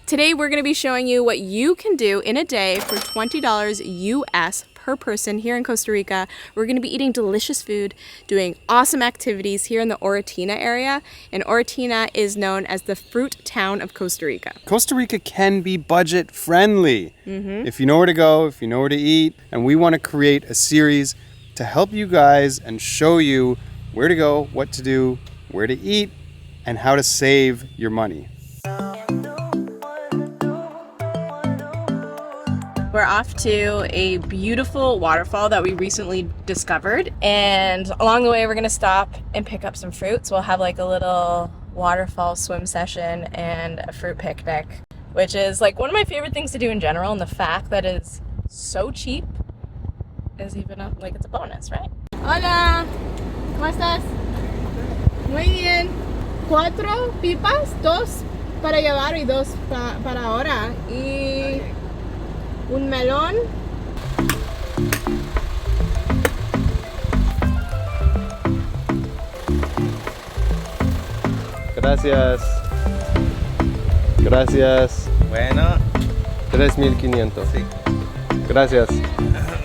Today we're going to be showing you what you can do in a day for $20 US per person here in Costa Rica. We're going to be eating delicious food, doing awesome activities here in the Orotina area, and Orotina is known as the fruit town of Costa Rica. Costa Rica can be budget friendly if you know where to go, if you know where to eat, and we want to create a series to help you guys and show you where to go, what to do, where to eat, and how to save your money. We're off to a beautiful waterfall that we recently discovered, and along the way we're gonna stop and pick up some fruits. We'll have like a little waterfall swim session and a fruit picnic, which is like one of my favorite things to do in general, and the fact that it's so cheap is even like it's a bonus, right? Hola, ¿cómo estás? Muy bien. 4 pipas, 2 para llevar y 2 para ahora. Y un melón. Gracias. Gracias. Bueno. 3,500. Sí. Gracias.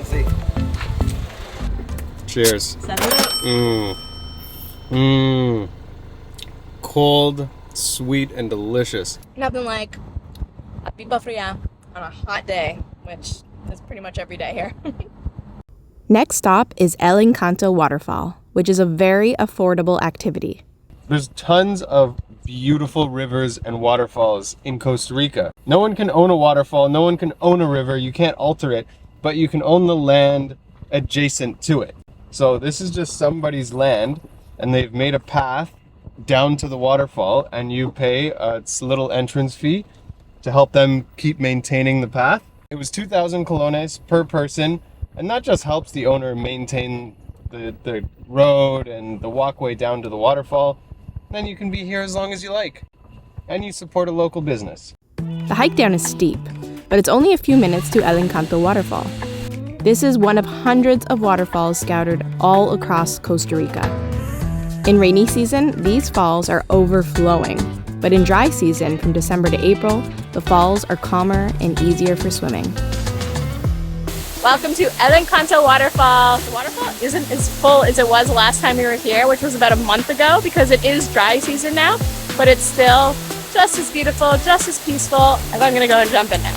Sí. Cheers. Salud. Cold, sweet, and delicious. Nothing like a pipa fría on a hot day, which is pretty much every day here. Next stop is El Encanto waterfall, which is a very affordable activity. There's tons of beautiful rivers and waterfalls in Costa Rica. No one can own a waterfall, no one can own a river, you can't alter it, but you can own the land adjacent to it. So this is just somebody's land, and they've made a path down to the waterfall, and you pay a little entrance fee to help them keep maintaining the path. It was 2,000 colones per person, and that just helps the owner maintain the road and the walkway down to the waterfall. Then you can be here as long as you like, and you support a local business. The hike down is steep, but it's only a few minutes to El Encanto waterfall. This is one of hundreds of waterfalls scattered all across Costa Rica. In rainy season, these falls are overflowing, but in dry season, from December to April, the falls are calmer and easier for swimming. Welcome to El Encanto waterfall. The waterfall isn't as full as it was last time we were here, which was about a month ago, because it is dry season now, but it's still just as beautiful, just as peaceful, and I'm gonna go and jump in now.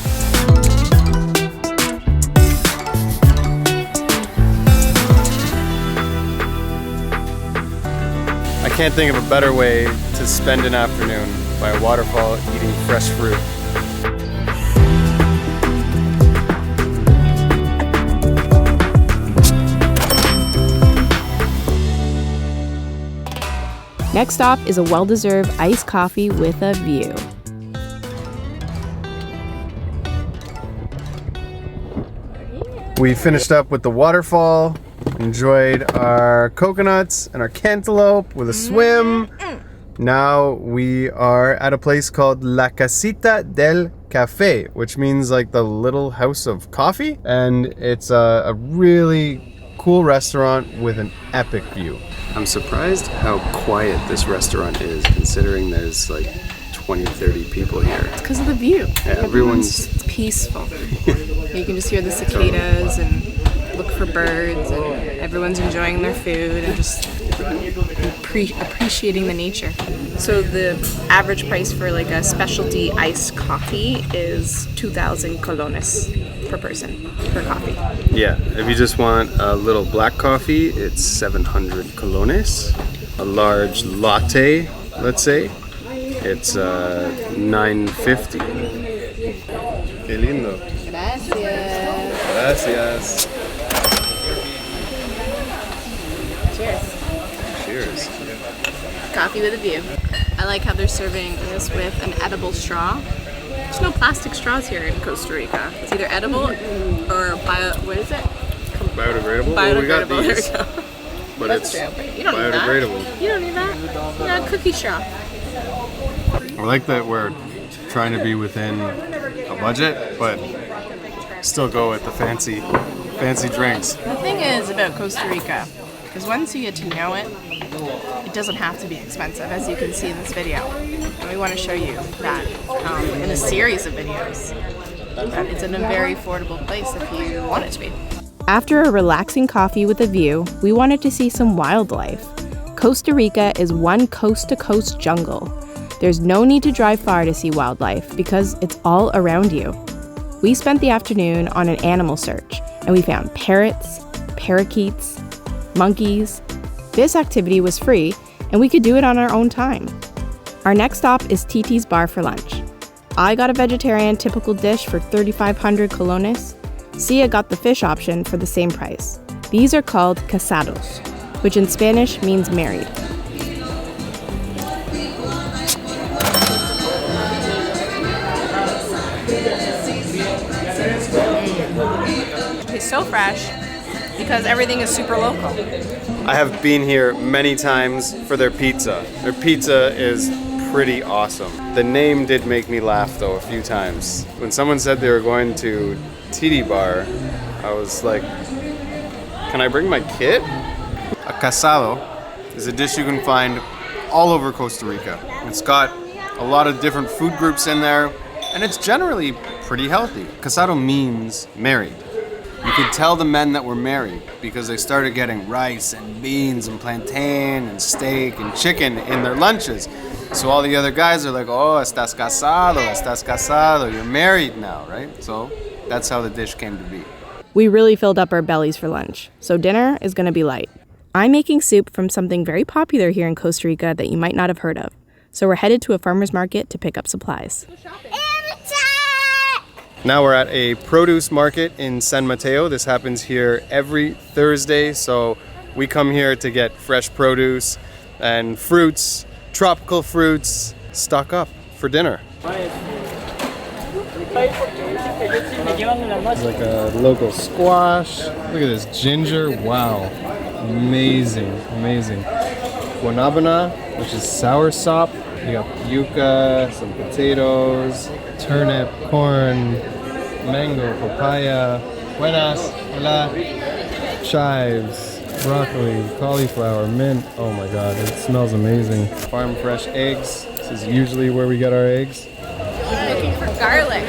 I can't think of a better way to spend an afternoon by a waterfall eating fresh fruit. Next stop is a well-deserved iced coffee with a view. We finished up with the waterfall, enjoyed our coconuts and our cantaloupe with a swim. Now we are at a place called La Casita del Café, which means like the little house of coffee. And it's a really cool restaurant with an epic view. I'm surprised how quiet this restaurant is, considering there's like 20, 30 people here. It's because of the view. Yeah, everyone's just peaceful. You can just hear the cicadas and look for birds, and everyone's enjoying their food and just appreciating the nature. So the average price for like a specialty iced coffee is 2,000 colones per person per coffee. Yeah, if you just want a little black coffee, it's 700 colones. A large latte, let's say, it's 950. Qué lindo. Gracias. Gracias. Cheers. Cheers. Coffee with a view. I like how they're serving this with an edible straw. There's no plastic straws here in Costa Rica. It's either edible or what is it? Biodegradable? Well, we got these, there we go. but That's it's true. You don't need that. biodegradable. You don't need that. You got a cookie straw. I like that we're trying to be within a budget, but still go with the fancy drinks. The thing is about Costa Rica, because once you get to know it, it doesn't have to be expensive, as you can see in this video. And we want to show you that in a series of videos. But it's in a very affordable place if you want it to be. After a relaxing coffee with a view, we wanted to see some wildlife. Costa Rica is one coast-to-coast jungle. There's no need to drive far to see wildlife because it's all around you. We spent the afternoon on an animal search, and we found parrots, parakeets, monkeys. This activity was free, and we could do it on our own time. Our next stop is Titi's Bar for lunch. I got a vegetarian typical dish for 3,500 colones. Sia got the fish option for the same price. These are called casados, which in Spanish means married. It's so fresh because everything is super local. I have been here many times for their pizza. Their pizza is pretty awesome. The name did make me laugh though a few times. When someone said they were going to Titi Bar, I was like, can I bring my kid? A casado is a dish you can find all over Costa Rica. It's got a lot of different food groups in there, and it's generally pretty healthy. Casado means married. You could tell the men that were married because they started getting rice and beans and plantain and steak and chicken in their lunches. So all the other guys are like, oh, estás casado, you're married now, right? So that's how the dish came to be. We really filled up our bellies for lunch, so dinner is going to be light. I'm making soup from something very popular here in Costa Rica that you might not have heard of. So we're headed to a farmer's market to pick up supplies. Now we're at a produce market in San Mateo. This happens here every Thursday, so we come here to get fresh produce and fruits, tropical fruits, stock up for dinner. It's like a local squash. Look at this ginger, wow. Amazing, amazing. Guanabana, which is sour sop. You got yuca, some potatoes, turnip, corn, mango, papaya, buenas, hola, chives, broccoli, cauliflower, mint. Oh my god, it smells amazing. Farm fresh eggs. This is usually where we get our eggs. Looking for garlic.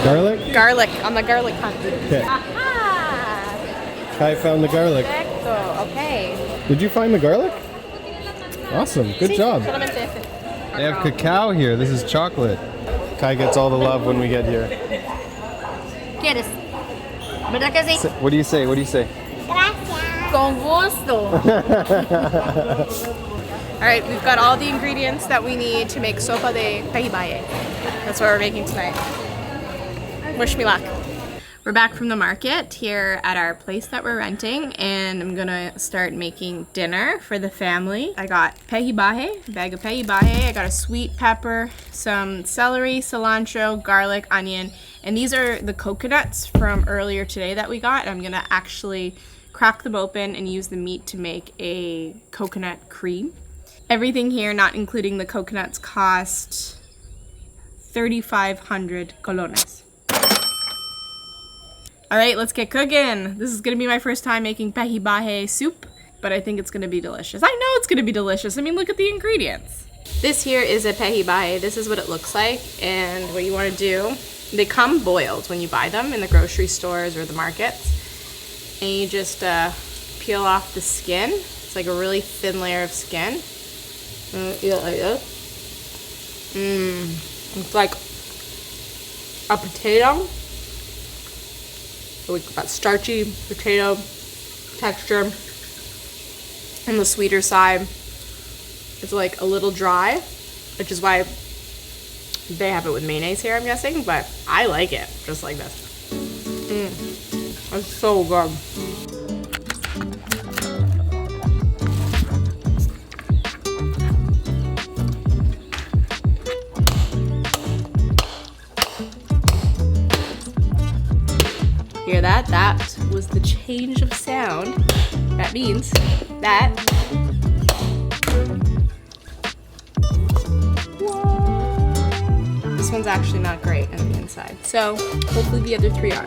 Garlic? Garlic, on the garlic hunt. Okay. Aha! Kai found the garlic. Perfecto, okay. Did you find the garlic? Awesome, good job. They have cacao here. This is chocolate. Kai gets all the love when we get here. ¿Quieres? ¿Verdad que sí? What do you say? What do you say? Gracias. Con gusto. All right, we've got all the ingredients that we need to make sopa de pejibaye. That's what we're making tonight. Wish me luck. We're back from the market here at our place that we're renting, and I'm gonna start making dinner for the family. I got pejibaje, a bag of pejibaje. I got a sweet pepper, some celery, cilantro, garlic, onion, and these are the coconuts from earlier today that we got. I'm gonna actually crack them open and use the meat to make a coconut cream. Everything here, not including the coconuts, cost 3,500 colones. All right, let's get cooking. This is gonna be my first time making pejibaje soup, but I think it's gonna be delicious. I know it's gonna be delicious. I mean, look at the ingredients. This here is a pejibaje. This is what it looks like, and what you wanna do, they come boiled when you buy them in the grocery stores or the markets, and you just peel off the skin. It's like a really thin layer of skin. Eat it like this. It's like a potato. So we've got starchy potato texture. On the sweeter side, it's like a little dry, which is why they have it with mayonnaise here, I'm guessing, but I like it just like this. It's so good. Hear that? That was the change of sound. That means that this one's actually not great on the inside. So hopefully the other three are.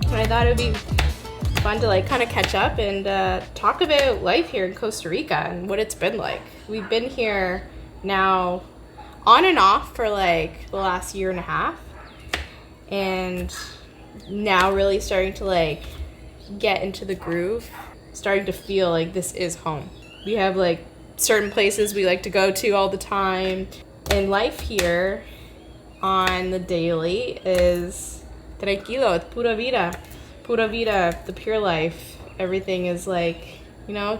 And I thought it would be fun to like kind of catch up and talk about life here in Costa Rica and what it's been like. We've been here now on and off for like the last year and a half, and now really starting to like get into the groove, starting to feel like this is home. We have like certain places we like to go to all the time, and life here on the daily is tranquilo, it's pura vida, the pure life. Everything is like, you know,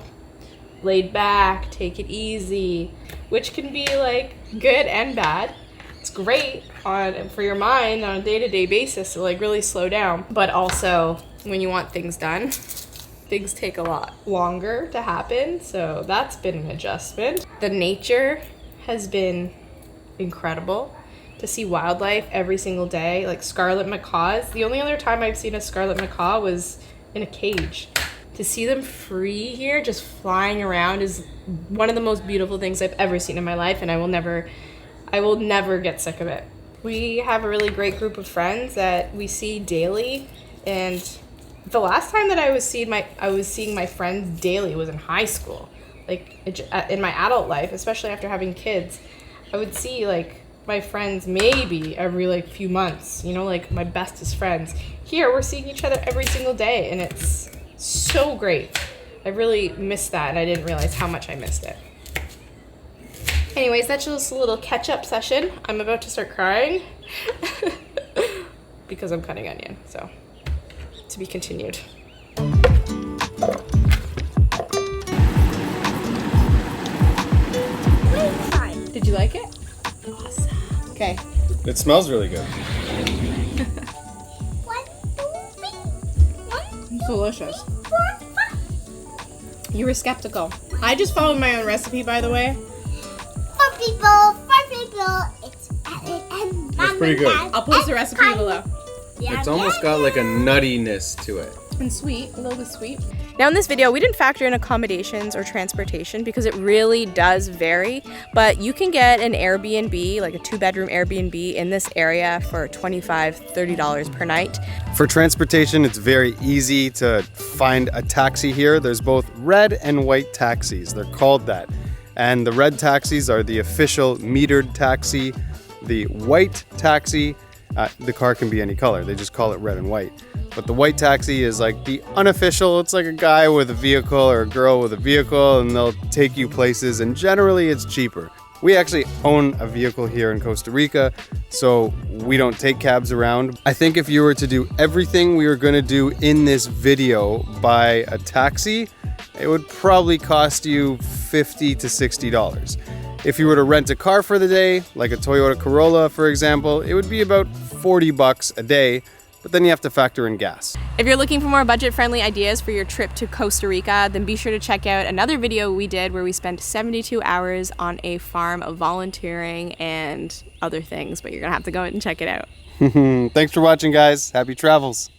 laid back, take it easy, which can be like good and bad. It's great for your mind on a day-to-day basis to like really slow down, but also when you want things done, things take a lot longer to happen, so that's been an adjustment. The nature has been incredible. To see wildlife every single day, like scarlet macaws. The only other time I've seen a scarlet macaw was in a cage. To see them free here, just flying around, is one of the most beautiful things I've ever seen in my life, and I will never get sick of it. We have a really great group of friends that we see daily, and the last time that I was seeing my friends daily was in high school. Like in my adult life, especially after having kids, I would see like my friends maybe every like few months, you know, like my bestest friends. Here we're seeing each other every single day, and it's so great. I really missed that, and I didn't realize how much I missed it. Anyways, that's just a little catch-up session. I'm about to start crying because I'm cutting onion, so to be continued. Did you like it? Awesome. Okay. It smells really good. It's delicious. You were skeptical. I just followed my own recipe, by the way. For people, it's It's pretty good. I'll post the recipe below. It's almost got like a nuttiness to it. And sweet, a little bit sweet. Now in this video, we didn't factor in accommodations or transportation because it really does vary, but you can get an Airbnb, like a 2-bedroom Airbnb in this area for $25, $30 per night. For transportation, it's very easy to find a taxi here. There's both red and white taxis. They're called that. And the red taxis are the official metered taxi. The white taxi, the car can be any color. They just call it red and white. But the white taxi is like the unofficial. It's like a guy with a vehicle or a girl with a vehicle, and they'll take you places, and generally it's cheaper. We actually own a vehicle here in Costa Rica, so we don't take cabs around. I think if you were to do everything we were gonna do in this video by a taxi, it would probably cost you $50 to $60. If you were to rent a car for the day, like a Toyota Corolla, for example, it would be about 40 bucks a day, but then you have to factor in gas. If you're looking for more budget-friendly ideas for your trip to Costa Rica, then be sure to check out another video we did where we spent 72 hours on a farm of volunteering and other things, but you're gonna have to go and check it out. Thanks for watching, guys. Happy travels.